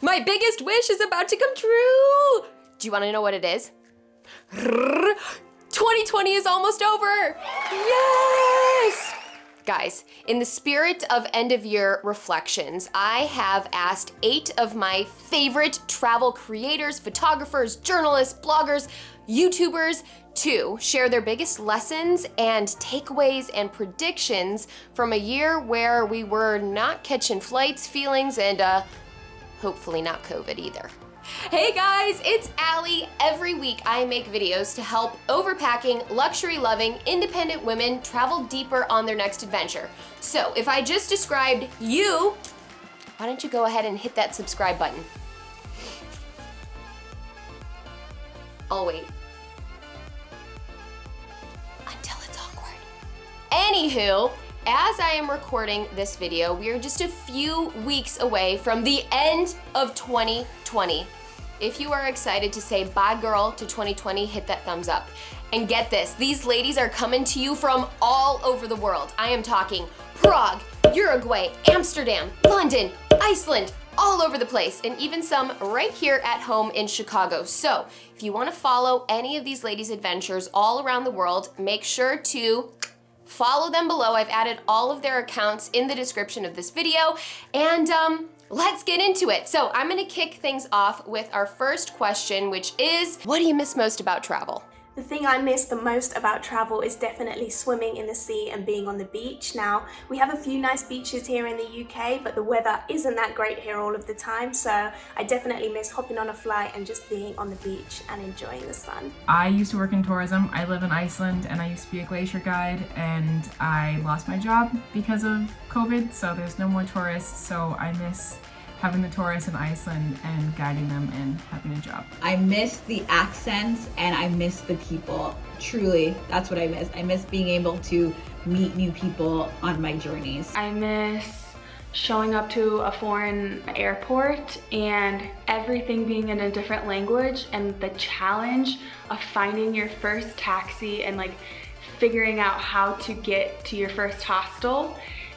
My biggest wish is about to come true. Do you want to know what it is? 2020 is almost over. Yes! Guys, in the spirit of end of year reflections, I have asked 8 of my favorite travel creators, photographers, journalists, bloggers, YouTubers to share their biggest lessons and takeaways and predictions from a year where we were not catching flights, feelings, and hopefully not COVID either. Hey guys, it's Alle. Every week I make videos to help overpacking, luxury-loving, independent women travel deeper on their next adventure. So if I just described you, why don't you go ahead and hit that subscribe button? I'll wait. Until it's awkward. Anywho, as I am recording this video, we are just a few weeks away from the end of 2020. If you are excited to say bye girl to 2020, hit that thumbs up. And get this, these ladies are coming to you from all over the world. I am talking Prague, Uruguay, Amsterdam, London, Iceland, all over the place, and even some right here at home in Chicago. So if you want to follow any of these ladies' adventures all around the world, make sure to follow them below. I've added all of their accounts in the description of this video, and let's get into it. So I'm gonna kick things off with our first question, which is, what do you miss most about travel? The thing I miss the most about travel is definitely swimming in the sea and being on the beach. Now, we have a few nice beaches here in the UK, but the weather isn't that great here all of the time, so I definitely miss hopping on a flight and just being on the beach and enjoying the sun. I used to work in tourism. I live in Iceland and I used to be a glacier guide, and I lost my job because of COVID, so there's no more tourists, so I miss having the tourists in Iceland and guiding them and having a job. I miss the accents and I miss the people. Truly, that's what I miss. I miss being able to meet new people on my journeys. I miss showing up to a foreign airport and everything being in a different language, and the challenge of finding your first taxi and like figuring out how to get to your first hostel,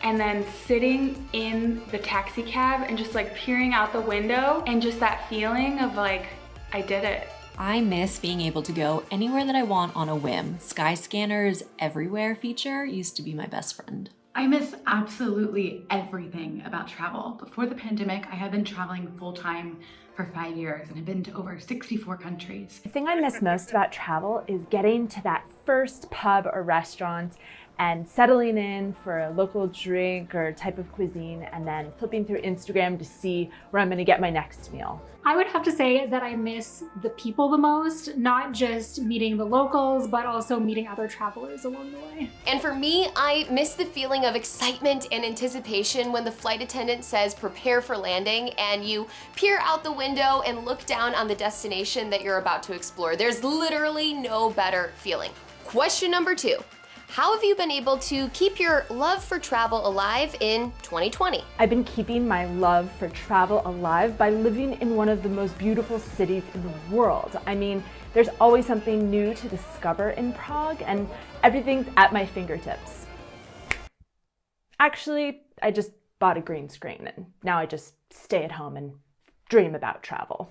and then sitting in the taxi cab and just like peering out the window, and just that feeling of like, I did it. I miss being able to go anywhere that I want on a whim. Skyscanner's everywhere feature used to be my best friend. I miss absolutely everything about travel. Before the pandemic, I had been traveling full-time for 5 years and have been to over 64 countries. The thing I miss most about travel is getting to that first pub or restaurant and settling in for a local drink or type of cuisine, and then flipping through Instagram to see where I'm gonna get my next meal. I would have to say that I miss the people the most, not just meeting the locals, but also meeting other travelers along the way. And for me, I miss the feeling of excitement and anticipation when the flight attendant says prepare for landing and you peer out the window and look down on the destination that you're about to explore. There's literally no better feeling. Question number 2. How have you been able to keep your love for travel alive in 2020? I've been keeping my love for travel alive by living in one of the most beautiful cities in the world. I mean, there's always something new to discover in Prague, and everything's at my fingertips. Actually, I just bought a green screen, and now I just stay at home and dream about travel.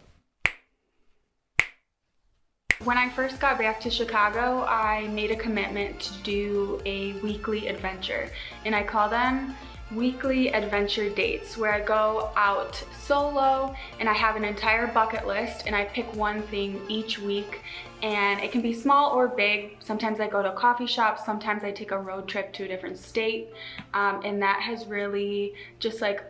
When I first got back to Chicago, I made a commitment to do a weekly adventure, and I call them weekly adventure dates, where I go out solo and I have an entire bucket list and I pick one thing each week, and it can be small or big. Sometimes I go to a coffee shop, sometimes I take a road trip to a different state, and that has really just like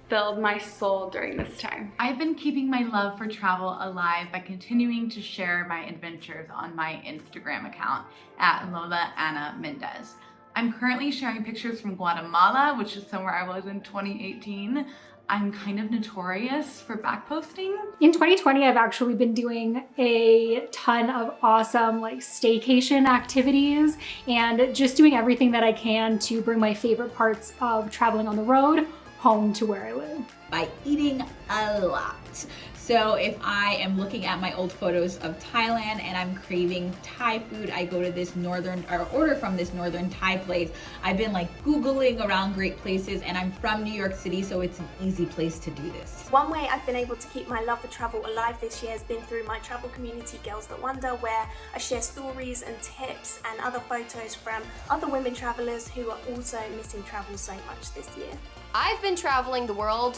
filled my soul during this time. I've been keeping my love for travel alive by continuing to share my adventures on my Instagram account at Lola Ana Mendez. I'm currently sharing pictures from Guatemala, which is somewhere I was in 2018. I'm kind of notorious for backposting. In 2020, I've actually been doing a ton of awesome like staycation activities and just doing everything that I can to bring my favorite parts of traveling on the road home to where I live. By eating a lot. So if I am looking at my old photos of Thailand and I'm craving Thai food, I go to this order from this northern Thai place. I've been like Googling around great places, and I'm from New York City, so it's an easy place to do this. One way I've been able to keep my love for travel alive this year has been through my travel community, Girls That Wonder, where I share stories and tips and other photos from other women travelers who are also missing travel so much this year. I've been traveling the world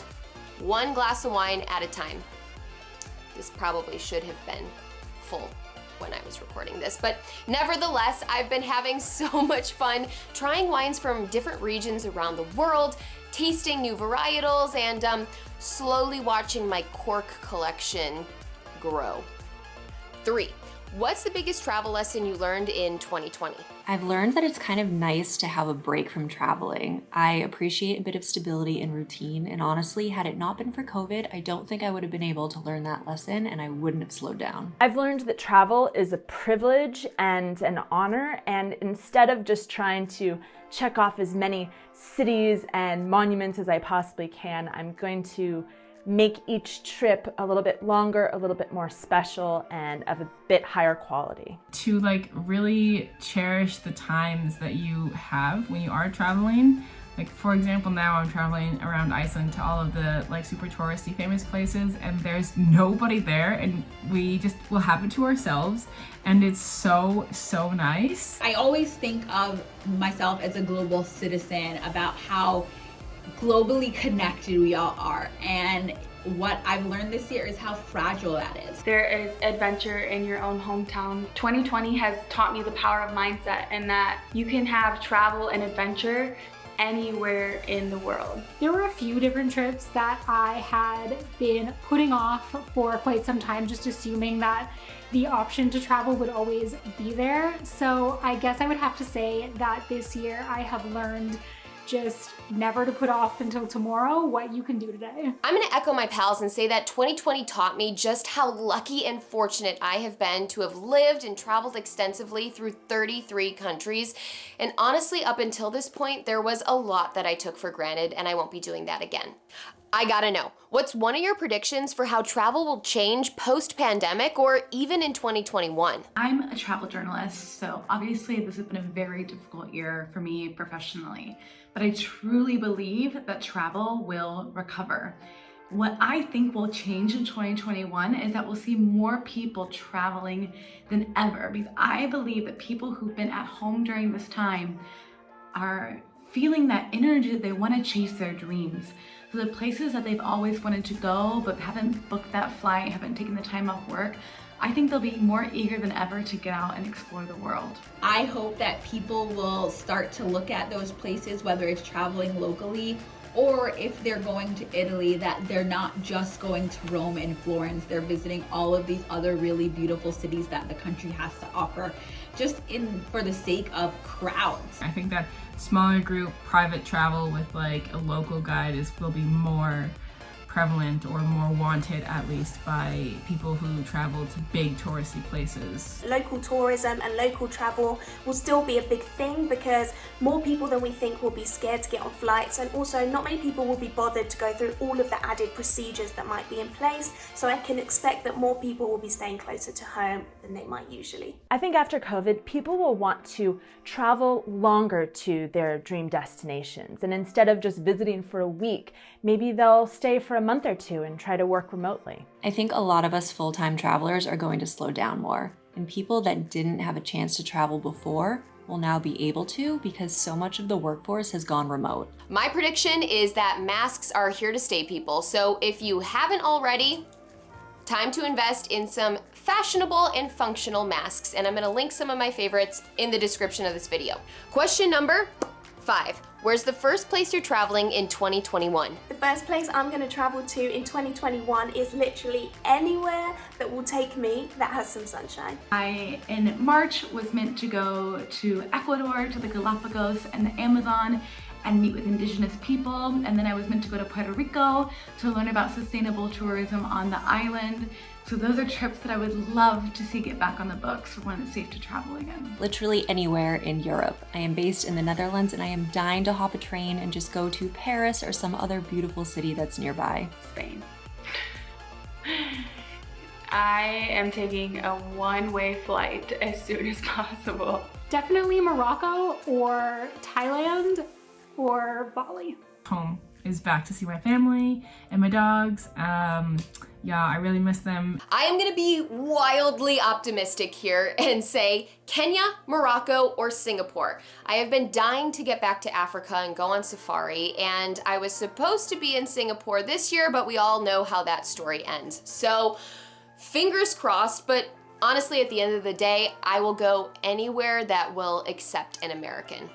one glass of wine at a time. This probably should have been full when I was recording this, but nevertheless, I've been having so much fun trying wines from different regions around the world, tasting new varietals, and slowly watching my cork collection grow. 3. What's the biggest travel lesson you learned in 2020? I've learned that it's kind of nice to have a break from traveling. I appreciate a bit of stability and routine, and honestly, had it not been for COVID, I don't think I would have been able to learn that lesson, and I wouldn't have slowed down. I've learned that travel is a privilege and an honor, and instead of just trying to check off as many cities and monuments as I possibly can, I'm going to make each trip a little bit longer, a little bit more special, and of a bit higher quality. To like really cherish the times that you have when you are traveling. Like for example, now I'm traveling around Iceland to all of the like super touristy famous places, and there's nobody there, and we just will have it to ourselves, and it's so nice. I always think of myself as a global citizen, about how globally connected we all are, and what I've learned this year is how fragile that is. There is adventure in your own hometown. 2020 has taught me the power of mindset, and that you can have travel and adventure anywhere in the world. There were a few different trips that I had been putting off for quite some time, just assuming that the option to travel would always be there. So I guess I would have to say that this year I have learned just never to put off until tomorrow what you can do today. I'm gonna echo my pals and say that 2020 taught me just how lucky and fortunate I have been to have lived and traveled extensively through 33 countries. And honestly, up until this point, there was a lot that I took for granted, and I won't be doing that again. I gotta know, what's one of your predictions for how travel will change post-pandemic or even in 2021? I'm a travel journalist, so obviously this has been a very difficult year for me professionally, but I truly believe that travel will recover. What I think will change in 2021 is that we'll see more people traveling than ever, because I believe that people who've been at home during this time are feeling that energy that they want to chase their dreams. So the places that they've always wanted to go but haven't booked that flight, haven't taken the time off work, I think they'll be more eager than ever to get out and explore the world. I hope that people will start to look at those places, whether it's traveling locally or if they're going to Italy, that they're not just going to Rome and Florence, they're visiting all of these other really beautiful cities that the country has to offer, just for the sake of crowds. I think that smaller group private travel with like a local guide will be more prevalent, or more wanted at least, by people who travel to big touristy places. Local tourism and local travel will still be a big thing, because more people than we think will be scared to get on flights, and also not many people will be bothered to go through all of the added procedures that might be in place. So I can expect that more people will be staying closer to home than they might usually. I think after COVID, people will want to travel longer to their dream destinations, and instead of just visiting for a week, maybe they'll stay for a month or two and try to work remotely. I think a lot of us full-time travelers are going to slow down more, and people that didn't have a chance to travel before will now be able to, because so much of the workforce has gone remote. My prediction is that masks are here to stay, people. So if you haven't already, time to invest in some fashionable and functional masks, and I'm gonna link some of my favorites in the description of this video. Question number 5. Where's the first place you're traveling in 2021? The first place I'm going to travel to in 2021 is literally anywhere that will take me that has some sunshine. I, in March, was meant to go to Ecuador, to the Galapagos and the Amazon, and meet with indigenous people, and then I was meant to go to Puerto Rico to learn about sustainable tourism on the island. So those are trips that I would love to see get back on the books when it's safe to travel again. Literally anywhere in Europe. I am based in the Netherlands, and I am dying to hop a train and just go to Paris or some other beautiful city that's nearby. Spain. I am taking a one-way flight as soon as possible. Definitely Morocco or Thailand or Bali. Home is back to see my family and my dogs. Yeah, I really miss them. I am gonna be wildly optimistic here and say Kenya, Morocco, or Singapore. I have been dying to get back to Africa and go on safari, and I was supposed to be in Singapore this year, but we all know how that story ends. So fingers crossed, but honestly, at the end of the day, I will go anywhere that will accept an American.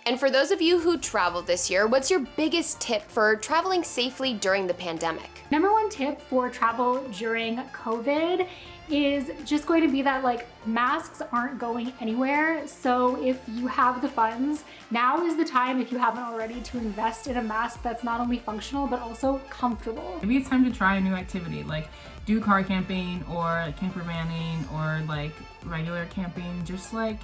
And for those of you who traveled this year, what's your biggest tip for traveling safely during the pandemic? Number one tip for travel during COVID is just going to be that like masks aren't going anywhere. So if you have the funds, now is the time, if you haven't already, to invest in a mask that's not only functional but also comfortable. Maybe it's time to try a new activity, like do car camping or camper vanning or like regular camping. Just like,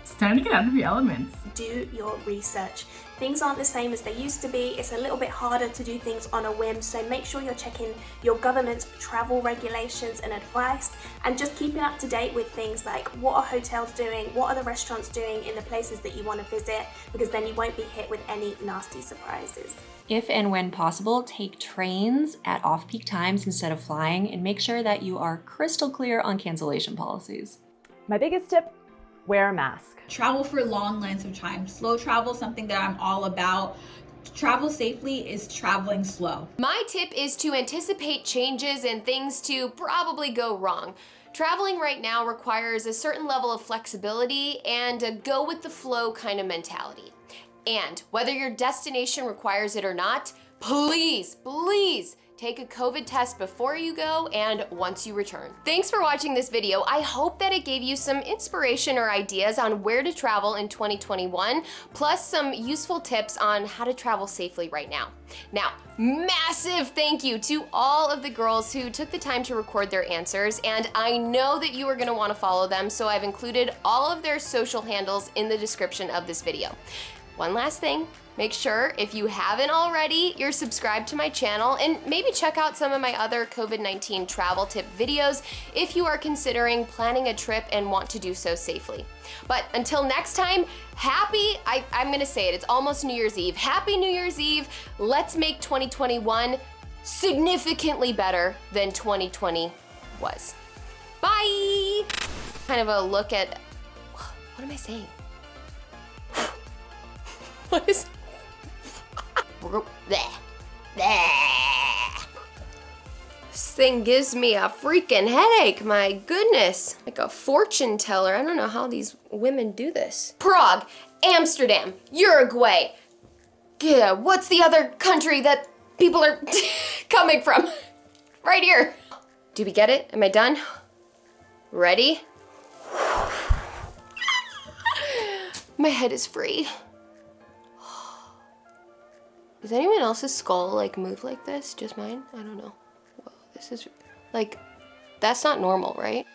it's time to get out of your elements. Do your research. Things aren't the same as they used to be. It's a little bit harder to do things on a whim, so make sure you're checking your government's travel regulations and advice, and just keeping up to date with things like what are hotels doing, what are the restaurants doing in the places that you want to visit, because then you won't be hit with any nasty surprises. If and when possible, take trains at off-peak times instead of flying, and make sure that you are crystal clear on cancellation policies. My biggest tip, wear a mask. Travel for long lengths of time. Slow travel, something that I'm all about. Travel safely is traveling slow. My tip is to anticipate changes and things to probably go wrong. Traveling right now requires a certain level of flexibility and a go with the flow kind of mentality. And whether your destination requires it or not, please, please take a COVID test before you go and once you return. Thanks for watching this video. I hope that it gave you some inspiration or ideas on where to travel in 2021, plus some useful tips on how to travel safely right now. Now, massive thank you to all of the girls who took the time to record their answers, and I know that you are gonna wanna follow them, so I've included all of their social handles in the description of this video. One last thing, make sure if you haven't already, you're subscribed to my channel, and maybe check out some of my other COVID-19 travel tip videos if you are considering planning a trip and want to do so safely. But until next time, I'm gonna say it, it's almost New Year's Eve. Happy New Year's Eve. Let's make 2021 significantly better than 2020 was. Bye! Kind of a look at, what am I saying? What is... This thing gives me a freaking headache, my goodness. Like a fortune teller. I don't know how these women do this. Prague, Amsterdam, Uruguay. Yeah, what's the other country that people are coming from? Right here. Do we get it? Am I done? Ready? My head is free. Does anyone else's skull like move like this? Just mine? I don't know. Whoa, this is like, that's not normal, right?